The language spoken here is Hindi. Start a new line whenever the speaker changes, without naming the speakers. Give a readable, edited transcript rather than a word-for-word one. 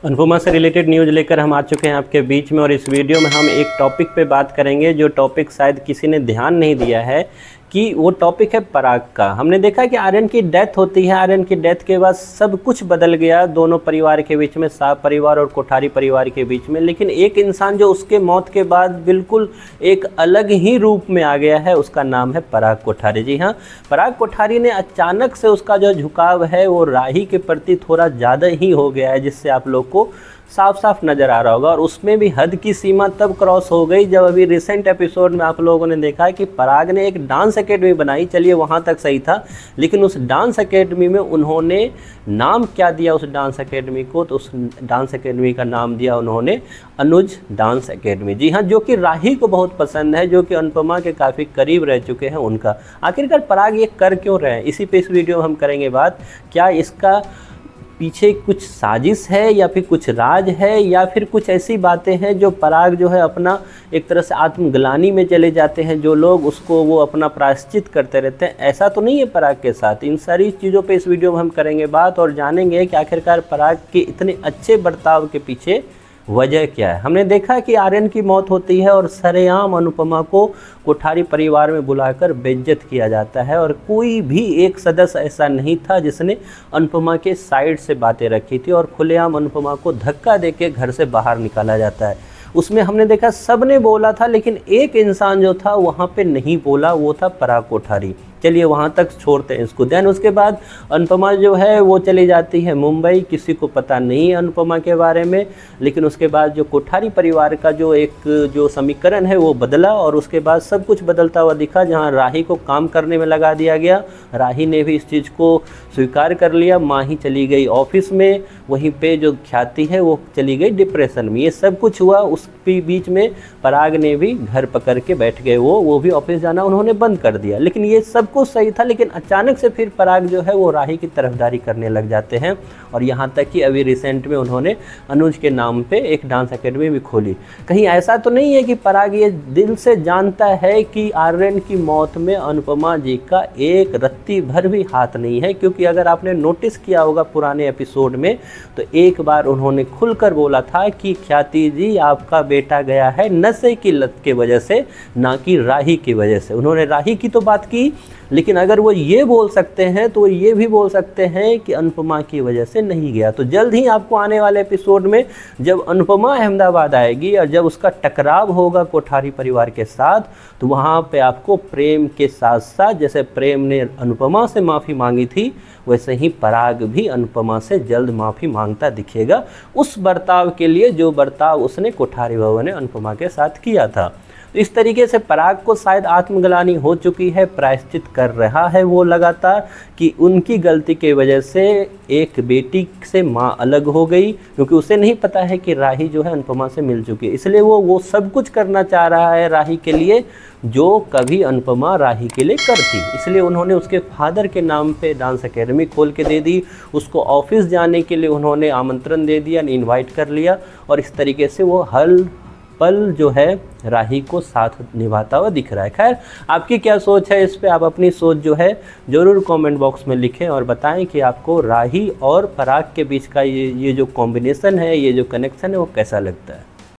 अनुपमा से रिलेटेड न्यूज़ लेकर हम आ चुके हैं आपके बीच में, और इस वीडियो में हम एक टॉपिक पे बात करेंगे जो टॉपिक शायद किसी ने ध्यान नहीं दिया है कि वो टॉपिक है पराग का। हमने देखा कि आर्यन की डेथ होती है, आर्यन की डेथ के बाद सब कुछ बदल गया दोनों परिवार के बीच में, शाह परिवार और कोठारी परिवार के बीच में। लेकिन एक इंसान जो उसके मौत के बाद बिल्कुल एक अलग ही रूप में आ गया है, उसका नाम है पराग कोठारी। जी हाँ, पराग कोठारी ने अचानक से उसका जो झुकाव है वो राही के प्रति थोड़ा ज़्यादा ही हो गया है, जिससे आप लोग को साफ साफ नज़र आ रहा होगा। और उसमें भी हद की सीमा तब क्रॉस हो गई जब अभी रिसेंट एपिसोड में आप लोगों ने देखा कि पराग ने एक डांस एकेडमी बनाई। चलिए वहाँ तक सही था, लेकिन उस डांस एकेडमी में उन्होंने नाम क्या दिया उस डांस एकेडमी को, तो उस डांस एकेडमी का नाम दिया उन्होंने अनुज डांस एकेडमी। जी हाँ, जो कि राही को बहुत पसंद है, जो कि अनुपमा के काफ़ी करीब रह चुके हैं उनका। आखिरकार पराग ये कर क्यों रहे हैं, इसी पे इस वीडियो में हम करेंगे बात। क्या इसका पीछे कुछ साजिश है, या फिर कुछ राज है, या फिर कुछ ऐसी बातें हैं जो पराग जो है अपना एक तरह से आत्मग्लानि में चले जाते हैं, जो लोग उसको वो अपना प्रायश्चित करते रहते हैं। ऐसा तो नहीं है पराग के साथ। इन सारी चीज़ों पे इस वीडियो में हम करेंगे बात और जानेंगे कि आखिरकार पराग के इतने अच्छे बर्ताव के पीछे वजह क्या है। हमने देखा कि आर्यन की मौत होती है और सरेआम अनुपमा को कोठारी परिवार में बुलाकर बेइज्जत किया जाता है, और कोई भी एक सदस्य ऐसा नहीं था जिसने अनुपमा के साइड से बातें रखी थी, और खुलेआम अनुपमा को धक्का देके घर से बाहर निकाला जाता है। उसमें हमने देखा सब ने बोला था, लेकिन एक इंसान जो था वहाँ पे नहीं बोला, वो था पराग कोठारी। चलिए वहाँ तक छोड़ते हैं इसको। देन उसके बाद अनुपमा जो है वो चली जाती है मुंबई, किसी को पता नहीं है अनुपमा के बारे में। लेकिन उसके बाद जो कोठारी परिवार का जो समीकरण है वो बदला, और उसके बाद सब कुछ बदलता हुआ दिखा। जहाँ राही को काम करने में लगा दिया गया, राही ने भी इस चीज़ को स्वीकार कर लिया। माही चली गई ऑफिस में, वहीं पे जो ख्याति है वो चली गई डिप्रेशन में। ये सब कुछ हुआ, उस बीच में पराग ने भी घर पकड़ के बैठ गए, वो भी ऑफिस जाना उन्होंने बंद कर दिया। लेकिन ये सब कुछ सही था, लेकिन अचानक से फिर पराग जो है वो राही की तरफदारी करने लग जाते हैं, और यहाँ तक कि अभी रिसेंट में उन्होंने अनुज के नाम पे एक डांस एकेडमी भी खोली। कहीं ऐसा तो नहीं है कि पराग ये दिल से जानता है कि आर्यन की मौत में अनुपमा जी का एक रत्ती भर भी हाथ नहीं है? क्योंकि अगर आपने नोटिस किया होगा पुराने एपिसोड में, तो एक बार उन्होंने खुलकर बोला था कि ख्याति जी आपका बेटा गया है नशे की लत के वजह से, ना कि राही की वजह से। उन्होंने राही की तो बात की, लेकिन अगर वो ये बोल सकते हैं तो वो ये भी बोल सकते हैं कि अनुपमा की वजह से नहीं गया। तो जल्द ही आपको आने वाले एपिसोड में जब अनुपमा अहमदाबाद आएगी और जब उसका टकराव होगा कोठारी परिवार के साथ, तो वहाँ पे आपको प्रेम के साथ साथ, जैसे प्रेम ने अनुपमा से माफ़ी मांगी थी, वैसे ही पराग भी अनुपमा से जल्द माफ़ी मांगता दिखेगा उस बर्ताव के लिए जो बर्ताव उसने कोठारी भवन ने अनुपमा के साथ किया था। तो इस तरीके से पराग को शायद आत्मग्लानि हो चुकी है, प्रायश्चित कर रहा है वो लगातार कि उनकी गलती की वजह से एक बेटी से माँ अलग हो गई, क्योंकि उसे नहीं पता है कि राही जो है अनुपमा से मिल चुकी है। इसलिए वो सब कुछ करना चाह रहा है राही के लिए जो कभी अनुपमा राही के लिए करती। इसलिए उन्होंने उसके फादर के नाम पे डांस एकेडमी खोल के दे दी, उसको ऑफिस जाने के लिए उन्होंने आमंत्रण दे दिया, इनवाइट कर लिया, और इस तरीके से वो हर पल जो है राही को साथ निभाता हुआ दिख रहा है। खैर, आपकी क्या सोच है इस पे? आप अपनी सोच जो है ज़रूर कमेंट बॉक्स में लिखें और बताएं कि आपको राही और पराग के बीच का ये जो कॉम्बिनेशन है, ये जो कनेक्शन है, वो कैसा लगता है।